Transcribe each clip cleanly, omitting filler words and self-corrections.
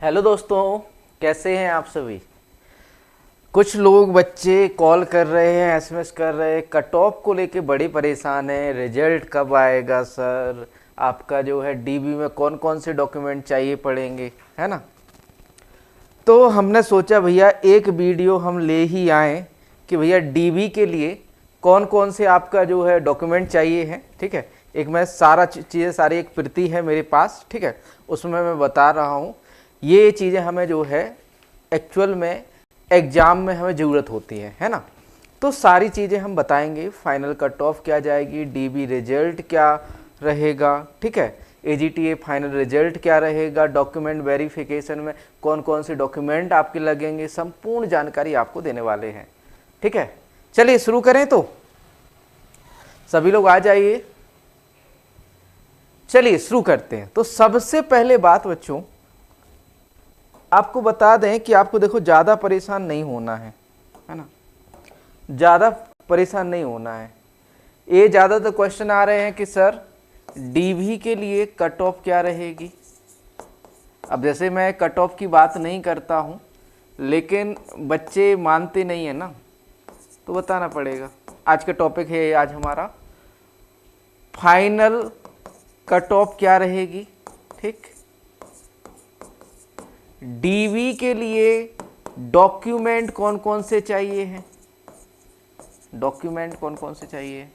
Hello दोस्तों, कैसे हैं आप सभी। कुछ लोग बच्चे कॉल कर रहे हैं, एसएमएस कर रहे हैं, कट ऑफ को लेके बड़े परेशान हैं। रिजल्ट कब आएगा सर, आपका जो है डीबी में कौन कौन से डॉक्यूमेंट चाहिए पड़ेंगे, है ना। तो हमने सोचा भैया एक वीडियो हम ले ही आए कि भैया डीबी के लिए कौन कौन से आपका जो है डॉक्यूमेंट चाहिए हैं। ठीक है, एक मैं सारा चीज़ें सारी एक प्रति है मेरे पास, ठीक है, उसमें मैं बता रहा हूँ ये चीज़ें हमें जो है एक्चुअल में एग्ज़ाम में हमें ज़रूरत होती है ना। तो सारी चीज़ें हम बताएंगे, फाइनल कट ऑफ क्या जाएगी, डीबी रिजल्ट क्या रहेगा, ठीक है, एजीटीए फाइनल रिजल्ट क्या रहेगा, डॉक्यूमेंट वेरिफिकेशन में कौन कौन से डॉक्यूमेंट आपके लगेंगे, संपूर्ण जानकारी आपको देने वाले हैं। ठीक है, चलिए शुरू करें। तो सभी लोग आ जाइए, चलिए शुरू करते हैं। तो सबसे पहले बात बच्चों आपको बता दें कि आपको देखो ज़्यादा परेशान नहीं होना है ना, ज़्यादा परेशान नहीं होना है। ये ज़्यादातर क्वेश्चन आ रहे हैं कि सर डीवी के लिए कट ऑफ क्या रहेगी। अब जैसे मैं कट ऑफ की बात नहीं करता हूँ, लेकिन बच्चे मानते नहीं है ना, तो बताना पड़ेगा। आज का टॉपिक है आज हमारा फाइनल कट ऑफ क्या रहेगी। ठीक, डीवी के लिए डॉक्यूमेंट कौन कौन से चाहिए हैं, डॉक्यूमेंट कौन कौन से चाहिए।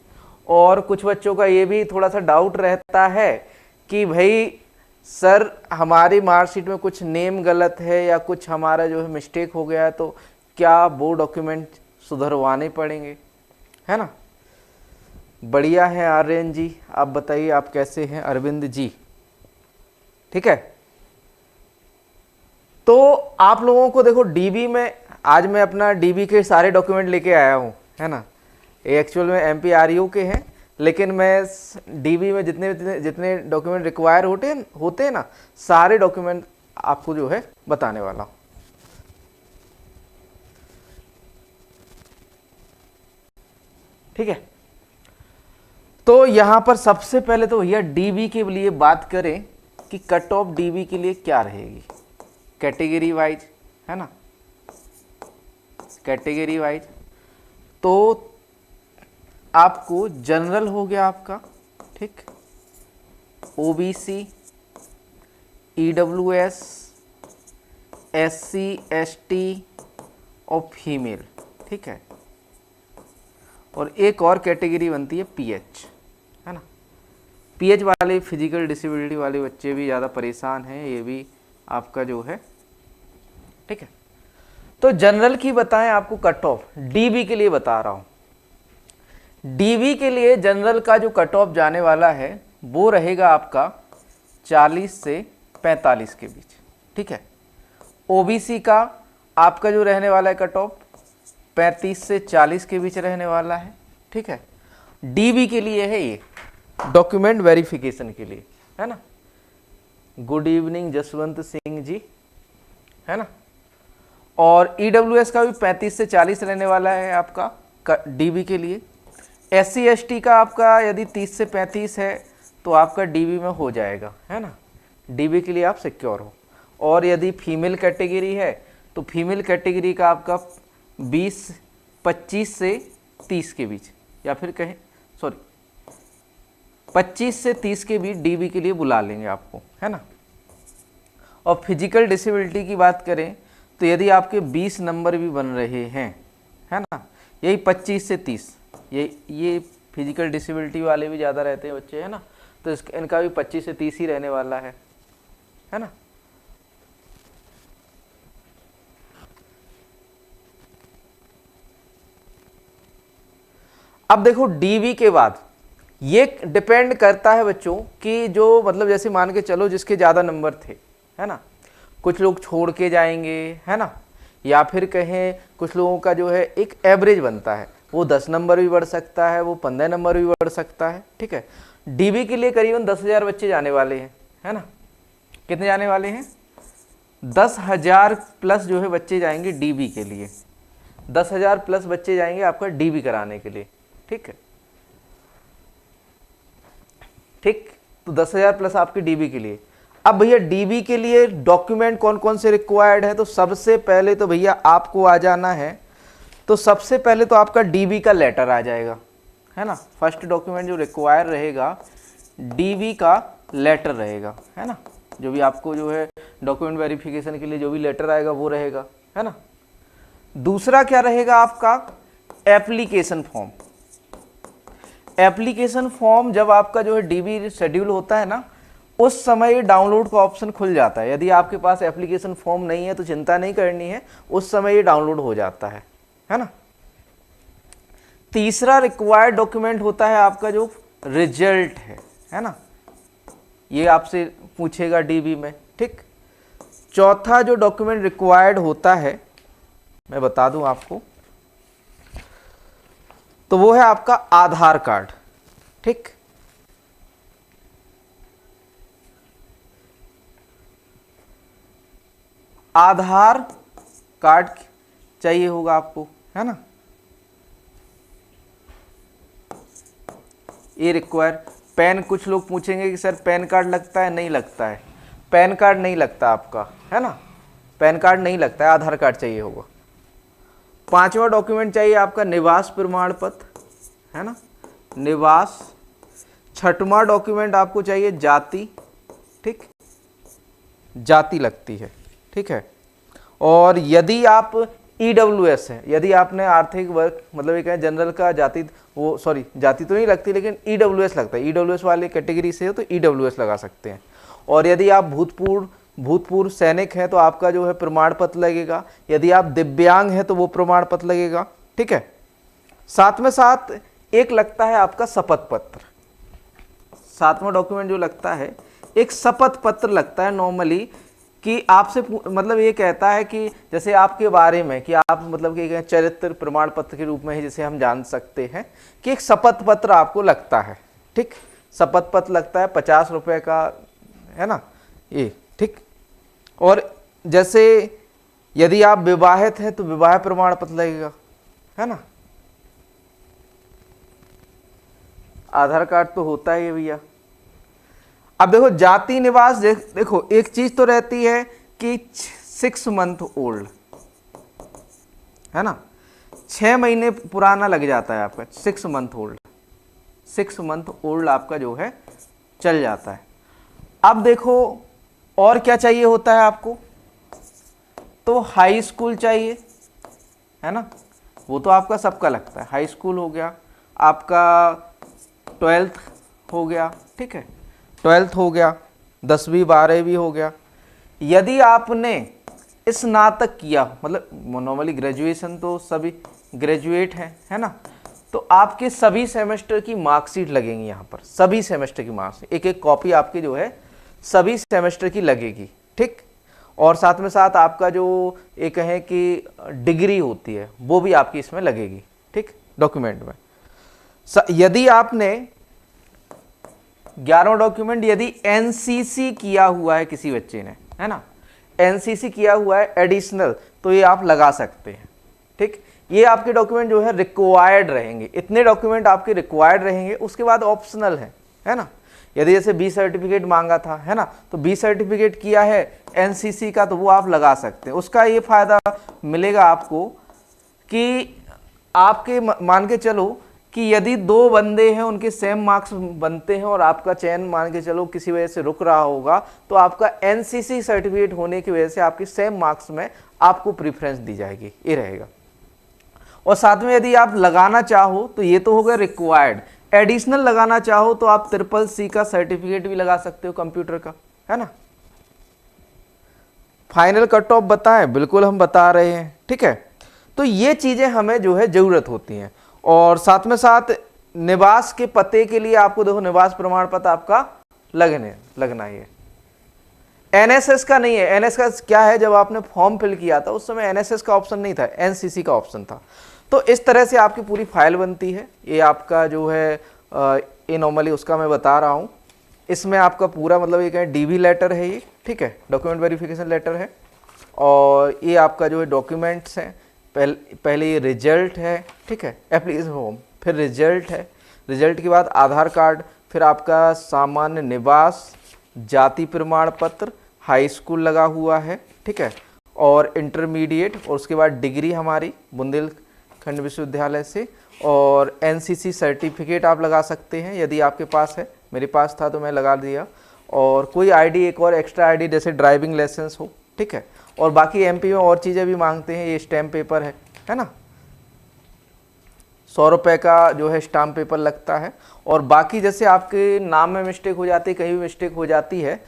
और कुछ बच्चों का ये भी थोड़ा सा डाउट रहता है कि भाई सर हमारी मार्कशीट में कुछ नेम गलत है या कुछ हमारा जो है मिस्टेक हो गया है, तो क्या वो डॉक्यूमेंट सुधरवाने पड़ेंगे, है ना। बढ़िया है आर्यन जी, आप बताइए आप कैसे हैं। अरविंद जी, ठीक है। तो आप लोगों को देखो डीबी में आज मैं अपना डीबी के सारे डॉक्यूमेंट लेके आया हूँ, है ना। ये एक्चुअल में एमपीआरयू के हैं, लेकिन मैं डीबी में जितने जितने जितने डॉक्यूमेंट रिक्वायर होते हैं ना, सारे डॉक्यूमेंट आपको जो है बताने वाला हूँ। ठीक है, तो यहाँ पर सबसे पहले तो भैया डीबी के लिए बात करें कि कट ऑफ डीबी के लिए क्या रहेगी। कैटेगरी वाइज, है ना, कैटेगरी वाइज तो आपको जनरल हो गया आपका, ठीक, ओबीसी, ईडब्ल्यूएस, एससी, एसटी और फीमेल, ठीक है। और एक और कैटेगरी बनती है पीएच, है ना। पीएच वाले फिजिकल डिसेबिलिटी वाले बच्चे भी ज़्यादा परेशान हैं, ये भी आपका जो है, ठीक है। तो जनरल की बताएं आपको कट ऑफ, डीबी के लिए बता रहा हूं। डीबी के लिए जनरल का जो कट ऑफ जाने वाला है वो रहेगा आपका 40 से 45 के बीच, ठीक है। ओबीसी का आपका जो रहने वाला है कट ऑफ 35 से 40 के बीच रहने वाला है, ठीक है। डीबी के लिए है ये डॉक्यूमेंट वेरिफिकेशन के लिए, है ना। गुड इवनिंग जसवंत सिंह जी, है ना। और ईडब्ल्यूएस का भी 35 से 40 रहने वाला है आपका डीबी के लिए। एससी एसटी का आपका यदि 30 से 35 है तो आपका डीबी में हो जाएगा, है ना, डीबी के लिए आप सिक्योर हो। और यदि फीमेल कैटेगरी है तो फीमेल कैटेगरी का आपका 25 से 30 के बीच, या फिर कहें 25 से 30 के बीच डीबी के लिए बुला लेंगे आपको, है ना। और फिजिकल डिसेबिलिटी की बात करें तो यदि आपके 20 नंबर भी बन रहे हैं, है ना, यही 25 से 30, ये फिजिकल डिसेबिलिटी वाले भी ज़्यादा रहते हैं बच्चे, है ना, तो इनका भी 25 से 30 ही रहने वाला है ना। अब देखो डीवी के बाद ये डिपेंड करता है बच्चों कि जो मतलब जैसे मान के चलो जिसके ज़्यादा नंबर थे, है ना, कुछ लोग छोड़ के जाएंगे, है ना, या फिर कहें कुछ लोगों का जो है एक एवरेज बनता है, वो 10 नंबर भी बढ़ सकता है, वो 15 नंबर भी बढ़ सकता है, ठीक है। डीबी के लिए करीबन 10,000 बच्चे जाने वाले हैं, है ना। कितने जाने वाले हैं? 10,000 प्लस जो है बच्चे जाएंगे डीबी के लिए, 10,000 प्लस बच्चे जाएंगे आपका डीबी कराने के लिए, ठीक है, ठीक। तो 10,000 प्लस आपके डीबी के लिए। अब भैया डीबी के लिए डॉक्यूमेंट कौन कौन से रिक्वायर्ड है, तो सबसे पहले तो भैया आपको आ जाना है, तो सबसे पहले तो आपका डीबी का लेटर आ जाएगा, है ना। फर्स्ट डॉक्यूमेंट जो रिक्वायर रहेगा डीबी का लेटर रहेगा, है ना। जो भी आपको जो है डॉक्यूमेंट वेरिफिकेशन के लिए जो भी लेटर आएगा वो रहेगा, है ना। दूसरा क्या रहेगा आपका एप्लीकेशन फॉर्म। एप्लीकेशन फॉर्म जब आपका जो है डीबी शेड्यूल होता है ना, उस समय डाउनलोड का ऑप्शन खुल जाता है। यदि आपके पास एप्लीकेशन फॉर्म नहीं है तो चिंता नहीं करनी है, उस समय ये डाउनलोड हो जाता है ना। तीसरा रिक्वायर्ड डॉक्यूमेंट होता है आपका जो रिजल्ट है ना, ये आपसे पूछेगा डीबी में, ठीक। चौथा जो डॉक्यूमेंट रिक्वायर्ड होता है मैं बता दूं आपको, तो वो है आपका आधार कार्ड, ठीक। आधार कार्ड चाहिए होगा आपको, है ना। ये रिक्वायर पैन, कुछ लोग पूछेंगे कि सर पैन कार्ड लगता है, नहीं लगता है, पैन कार्ड नहीं लगता आपका, है ना, पैन कार्ड नहीं लगता है, आधार कार्ड चाहिए होगा। पांचवा डॉक्यूमेंट चाहिए आपका निवास प्रमाण पत्र, है ना, निवास। छठवां डॉक्यूमेंट आपको चाहिए जाति, ठीक, जाति लगती है, ठीक है। और यदि आप ईडब्ल्यूएस है, यदि आपने आर्थिक वर्ग मतलब एक जनरल का जाति, वो सॉरी जाति तो नहीं लगती लेकिन ईडब्ल्यूएस लगता है, ईडब्ल्यूएस वाले कैटेगरी से हो तो ईडब्ल्यूएस लगा सकते हैं। और यदि आप भूतपूर्व सैनिक हैं तो आपका जो है प्रमाण पत्र लगेगा। यदि आप दिव्यांग हैं तो वो प्रमाण पत्र लगेगा, ठीक है। साथ में साथ एक लगता है आपका शपथ पत्र। सातवां डॉक्यूमेंट जो लगता है एक शपथ पत्र लगता है नॉर्मली, कि आपसे मतलब ये कहता है कि जैसे आपके बारे में कि आप मतलब कि चरित्र प्रमाण पत्र के रूप में ही जिसे हम जान सकते हैं कि एक शपथ पत्र आपको लगता है, ठीक। शपथ पत्र लगता है 50 रुपये का, है ना ये, ठीक। और जैसे यदि आप विवाहित हैं तो विवाह प्रमाण पत्र लगेगा, है ना। आधार कार्ड तो होता ही है भैया। अब देखो जाति निवास, देखो एक चीज तो रहती है कि 6 मंथ ओल्ड, है ना, 6 महीने पुराना लग जाता है आपका, 6 मंथ ओल्ड, 6 मंथ ओल्ड आपका जो है चल जाता है। अब देखो और क्या चाहिए होता है आपको, तो हाई स्कूल चाहिए, है ना, वो तो आपका सबका लगता है, हाई स्कूल हो गया आपका, 12th हो गया, ठीक है, 12th हो गया, 10वीं 12वीं हो गया। यदि आपने स्नातक किया, मतलब नॉर्मली ग्रेजुएशन तो सभी ग्रेजुएट हैं, है ना, तो आपके सभी सेमेस्टर की मार्कशीट लगेंगी यहाँ पर, सभी सेमेस्टर की मार्कशीट, एक एक कॉपी आपकी जो है सभी सेमेस्टर की लगेगी, ठीक। और साथ में साथ आपका जो एक है कि डिग्री होती है वो भी आपकी इसमें लगेगी, ठीक, डॉक्यूमेंट में। यदि आपने 11वां डॉक्यूमेंट, यदि एनसीसी किया हुआ है किसी बच्चे ने, है ना, एनसीसी किया हुआ है एडिशनल, तो ये आप लगा सकते हैं, ठीक। ये आपके डॉक्यूमेंट जो है रिक्वायर्ड रहेंगे, इतने डॉक्यूमेंट आपके रिक्वायर्ड रहेंगे। उसके बाद ऑप्शनल है ना, यदि जैसे बी सर्टिफिकेट मांगा था, है ना, तो बी सर्टिफिकेट किया है एनसीसी का तो वो आप लगा सकते हैं। उसका ये फायदा मिलेगा आपको कि आपके मान के चलो कि यदि 2 बंदे हैं उनके सेम मार्क्स बनते हैं और आपका चयन मान के चलो किसी वजह से रुक रहा होगा, तो आपका एनसीसी सर्टिफिकेट होने की वजह से आपके सेम मार्क्स में आपको प्रेफरेंस दी जाएगी, ये रहेगा। और साथ में यदि आप लगाना चाहो तो ये तो हो गया रिक्वायर्ड, एडिशनल लगाना चाहो तो आप CCC का सर्टिफिकेट भी लगा सकते हो कंप्यूटर का, है ना। फाइनल कट ऑफ बताएं, बिल्कुल हम बता रहे हैं, ठीक है। तो ये चीजें हमें जो है जरूरत होती हैं। और साथ में साथ निवास के पते के लिए आपको देखो निवास प्रमाण पत्र आपका लगना ही है। एनएसएस का नहीं है, एनएस का क्या है, जब आपने फॉर्म फिल किया था उस समय एनएसएस का ऑप्शन नहीं था, एनसीसी का ऑप्शन था। तो इस तरह से आपकी पूरी फाइल बनती है। ये आपका जो है ये नॉर्मली उसका मैं बता रहा हूँ, इसमें आपका पूरा मतलब एक है डीबी लेटर है ये, ठीक है, डॉक्यूमेंट वेरिफिकेशन लेटर है। और ये आपका जो है डॉक्यूमेंट्स हैं, पहले ये रिजल्ट है, ठीक है, एप्लीकेशन फॉर्म, फिर रिजल्ट है, रिजल्ट के बाद आधार कार्ड, फिर आपका सामान्य निवास, जाति प्रमाण पत्र, हाई स्कूल लगा हुआ है, ठीक है, और इंटरमीडिएट, और उसके बाद डिग्री हमारी बुंदेलखंड विश्वविद्यालय से, और एनसीसी सर्टिफिकेट आप लगा सकते हैं यदि आपके पास है। मेरे पास था तो मैं लगा दिया। और कोई आईडी, एक और एक्स्ट्रा आईडी जैसे ड्राइविंग लाइसेंस हो, ठीक है। और बाकी एमपी में और चीज़ें भी मांगते हैं, ये स्टैम्प पेपर है ना, 100 रुपये का जो है स्टाम्प पेपर लगता है। और बाकी जैसे आपके नाम में मिस्टेक हो जाती है, कहीं भी मिस्टेक हो जाती है,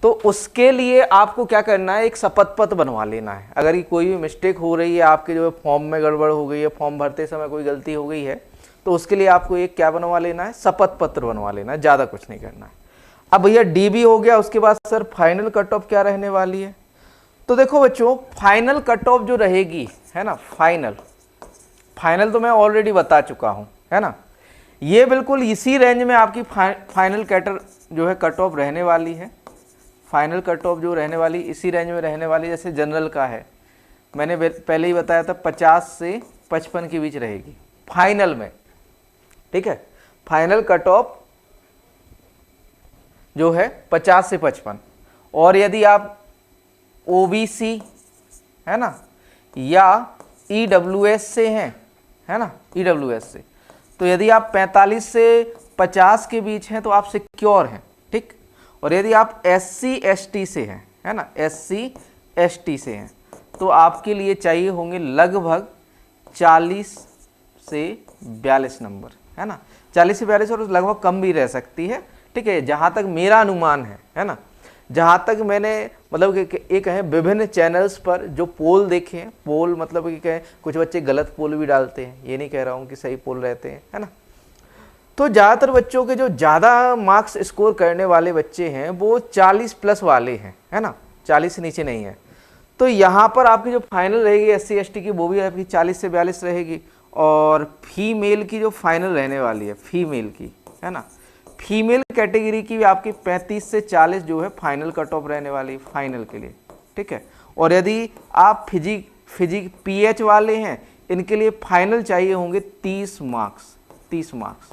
तो उसके लिए आपको क्या करना है, एक शपथ पत्र बनवा लेना है। अगर ये कोई भी मिस्टेक हो रही है, आपके जो है फॉर्म में गड़बड़ हो गई है, फॉर्म भरते समय कोई गलती हो गई है, तो उसके लिए आपको एक क्या बनवा लेना है, शपथ पत्र बनवा लेना है, ज़्यादा कुछ नहीं करना है। अब भैया डीबी हो गया, उसके बाद सर फाइनल कट ऑफ क्या रहने वाली है। तो देखो बच्चों, फाइनल कट ऑफ जो रहेगी है ना, फाइनल तो मैं ऑलरेडी बता चुका हूँ, है ना, ये बिल्कुल इसी रेंज में आपकी फाइनल जो है कट ऑफ रहने वाली है। फाइनल कट ऑफ जो रहने वाली इसी रेंज में रहने वाली, जैसे जनरल का है, मैंने पहले ही बताया था 50 से 55 के बीच रहेगी फाइनल में, ठीक है। फाइनल कट ऑफ जो है 50 से 55। और यदि आप ओबीसी है ना या ईडब्ल्यूएस से हैं, है ना, ईडब्ल्यूएस से, तो यदि आप 45 से 50 के बीच हैं तो आप सिक्योर हैं, ठीक। और यदि आप एससी एसटी से हैं, है ना, एससी एसटी से हैं, तो आपके लिए चाहिए होंगे लगभग 40 से 42 नंबर, है ना, 40 से 42, और लगभग कम भी रह सकती है, ठीक है, जहाँ तक मेरा अनुमान है ना, जहाँ तक मैंने मतलब कि ये कहें विभिन्न चैनल्स पर जो पोल देखे हैं, पोल मतलब कि कहें कुछ बच्चे गलत पोल भी डालते हैं, ये नहीं कह रहा हूँ कि सही पोल रहते हैं, है ना। तो ज़्यादातर बच्चों के जो ज़्यादा मार्क्स स्कोर करने वाले बच्चे हैं वो 40 प्लस वाले हैं, है ना, 40 से नीचे नहीं है। तो यहाँ पर आपकी जो फाइनल रहेगी एससी एसटी की, वो भी आपकी 40 से 42 रहेगी। और फीमेल की जो फाइनल रहने वाली है, फीमेल की, है ना, फीमेल कैटेगरी की भी आपकी 35 से 40 जो है फाइनल कट ऑफ रहने वाली फाइनल के लिए, ठीक है। और यदि आप फिजिक पीएच वाले हैं, इनके लिए फाइनल चाहिए होंगे 30 मार्क्स।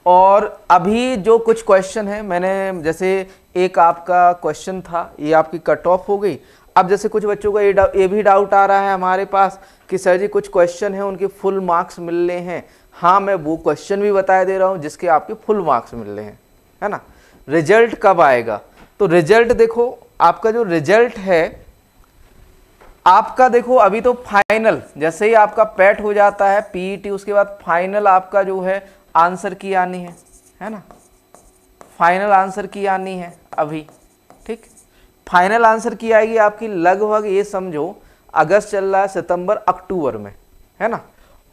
और अभी जो कुछ क्वेश्चन है, मैंने जैसे एक आपका क्वेश्चन था, ये आपकी कट ऑफ हो गई। अब जैसे कुछ बच्चों का ये भी डाउट आ रहा है हमारे पास कि सर जी कुछ क्वेश्चन है उनके फुल मार्क्स मिल रहे हैं। हाँ, मैं वो क्वेश्चन भी बता दे रहा हूँ जिसके आपके फुल मार्क्स मिल रहे हैं, है ना। रिजल्ट कब आएगा, तो रिजल्ट देखो, आपका जो रिजल्ट है आपका, देखो अभी तो फाइनल, जैसे ही आपका पैट हो जाता है पीईटी, उसके बाद फाइनल आपका जो है आंसर की आनी है ना, फाइनल आंसर की आनी है अभी, ठीक। फाइनल आंसर की आएगी आपकी लगभग, ये समझो अगस्त चल रहा है, सितंबर अक्टूबर में, है ना,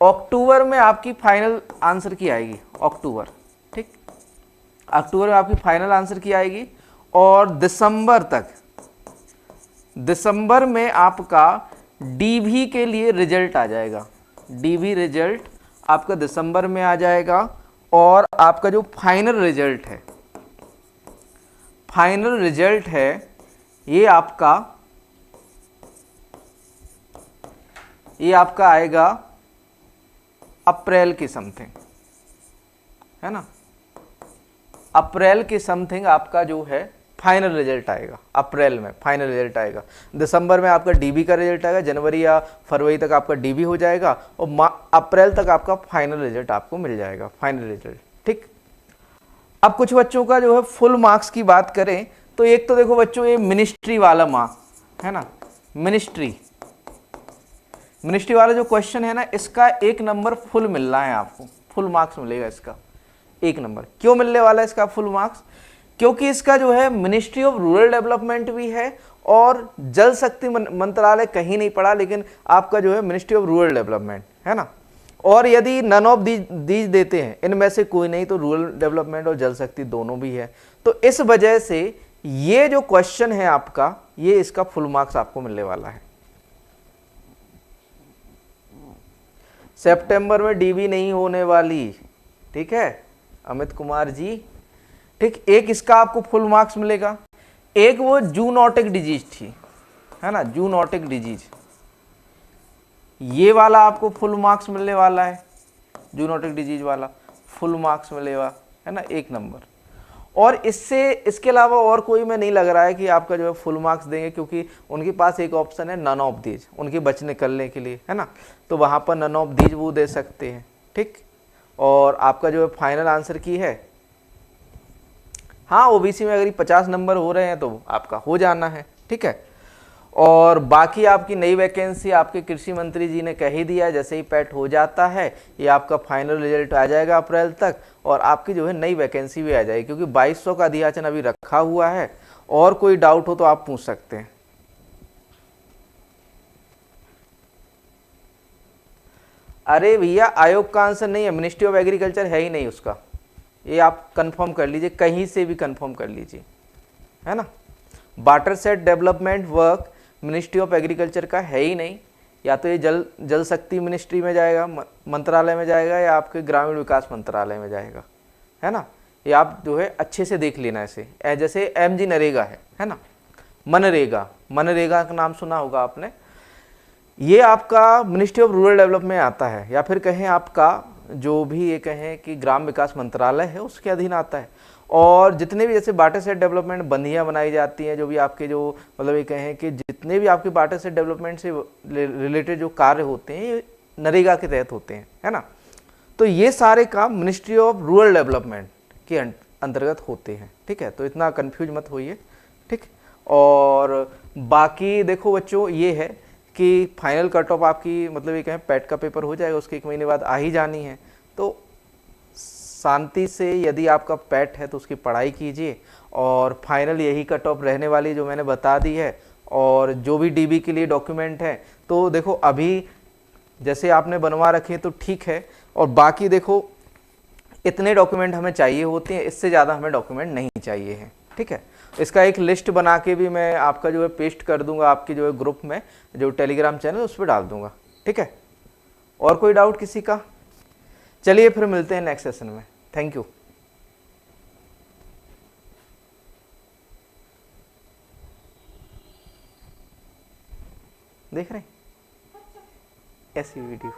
अक्टूबर में आपकी फाइनल आंसर की आएगी, अक्टूबर, ठीक, अक्टूबर में आपकी फाइनल आंसर की आएगी। और दिसंबर में आपका डीवी के लिए रिजल्ट आ जाएगा, डीवी रिजल्ट आपका दिसंबर में आ जाएगा। और आपका जो फाइनल रिजल्ट है ये आपका आएगा अप्रैल के समथिंग, है ना, अप्रैल के समथिंग आपका जो है फाइनल रिजल्ट आएगा, अप्रैल में फाइनल रिजल्ट आएगा। दिसंबर में आपका डीबी का रिजल्ट आएगा, जनवरी या फरवरी तक आपका डीबी हो जाएगा, और अप्रैल तक आपका फाइनल रिजल्ट आपको मिल जाएगा, फाइनल रिजल्ट, ठीक। अब कुछ बच्चों का जो है फुल मार्क्स की बात करें तो एक तो देखो बच्चों, ये मिनिस्ट्री वाला मार्क्स है ना, मिनिस्ट्री वाला जो क्वेश्चन है ना, इसका 1 नंबर फुल मिल रहा है आपको, फुल मार्क्स मिलेगा इसका 1 नंबर। क्यों मिलने वाला है इसका फुल मार्क्स, क्योंकि इसका जो है मिनिस्ट्री ऑफ रूरल डेवलपमेंट भी है और जल शक्ति मंत्रालय कहीं नहीं पड़ा, लेकिन आपका जो है मिनिस्ट्री ऑफ रूरल डेवलपमेंट, है ना। और यदि नन ऑफ दीज देते हैं, इनमें से कोई नहीं, तो रूरल डेवलपमेंट और जल शक्ति दोनों भी है। तो इस वजह से ये जो क्वेश्चन है आपका, ये इसका फुल मार्क्स आपको मिलने वाला है। सितंबर में डीबी नहीं होने वाली, ठीक है अमित कुमार जी, ठीक। एक इसका आपको फुल मार्क्स मिलेगा, एक वो जूनोटिक डिजीज थी, है ना, जूनोटिक डिजीज, ये वाला आपको फुल मार्क्स मिलने वाला है, जूनोटिक डिजीज वाला फुल मार्क्स मिलेगा, है ना, 1 नंबर। और इसके अलावा और कोई में नहीं लग रहा है कि आपका जो है फुल मार्क्स देंगे, क्योंकि उनके पास एक ऑप्शन है नन ऑफ दीज, उनके बच निकलने के लिए, है ना। तो वहाँ पर नन ऑफ दीज वो दे सकते हैं, ठीक। और आपका जो है फाइनल आंसर की है, हाँ ओबीसी में अगर 50 नंबर हो रहे हैं तो आपका हो जाना है, ठीक है। और बाकी आपकी नई वैकेंसी आपके कृषि मंत्री जी ने कह ही दिया, जैसे ही पैट हो जाता है ये आपका फाइनल रिजल्ट आ जाएगा अप्रैल तक, और आपकी जो है नई वैकेंसी भी आ जाएगी, क्योंकि 2200 का अधियाचन अभी रखा हुआ है। और कोई डाउट हो तो आप पूछ सकते हैं। अरे भैया आयोग का आंसर नहीं है, मिनिस्ट्री ऑफ एग्रीकल्चर है ही नहीं उसका, ये आप कंफर्म कर लीजिए, कहीं से भी कंफर्म कर लीजिए, है ना। Water set development work ministry of agriculture का है ही नहीं, या तो ये जल शक्ति मिनिस्ट्री में जाएगा, मंत्रालय में जाएगा, या आपके ग्रामीण विकास मंत्रालय में जाएगा, है ना। ये आप जो है अच्छे से देख लेना इसे, जैसे एमजी नरेगा है ना, मनरेगा, मनरेगा का नाम सुना होगा आपने, ये आपका मिनिस्ट्री ऑफ रूरल डेवलपमेंट आता है, या फिर कहें आपका जो भी ये कहें कि ग्राम विकास मंत्रालय है उसके अधीन आता है। और जितने भी जैसे वाटर सेट डेवलपमेंट बंदियाँ बनाई जाती हैं, जो भी आपके जो मतलब ये कहें कि जितने भी आपके वाटर सेट डेवलपमेंट से रिलेटेड जो कार्य होते हैं ये नरेगा के तहत होते हैं, है ना। तो ये सारे काम मिनिस्ट्री ऑफ रूरल डेवलपमेंट के अंतर्गत होते हैं, ठीक है। तो इतना कन्फ्यूज मत होइए, ठीक। और बाकी देखो बच्चों ये है कि फाइनल कट ऑफ आपकी मतलब ये कहें पैट का पेपर हो जाएगा, उसके 1 महीने बाद आ ही जानी है। तो शांति से यदि आपका पैट है तो उसकी पढ़ाई कीजिए, और फाइनल यही कट ऑफ रहने वाली जो मैंने बता दी है। और जो भी डीबी के लिए डॉक्यूमेंट है तो देखो अभी जैसे आपने बनवा रखे तो ठीक है, और बाकी देखो इतने डॉक्यूमेंट हमें चाहिए होते हैं, इससे ज़्यादा हमें डॉक्यूमेंट नहीं चाहिए हैं, ठीक है। इसका एक लिस्ट बना के भी मैं आपका जो है पेस्ट कर दूंगा आपके जो है ग्रुप में, जो टेलीग्राम चैनल उस पर डाल दूंगा, ठीक है। और कोई डाउट किसी का? चलिए फिर मिलते हैं नेक्स्ट सेशन में। Thank you. देख रहे हैं ऐसी वीडियो।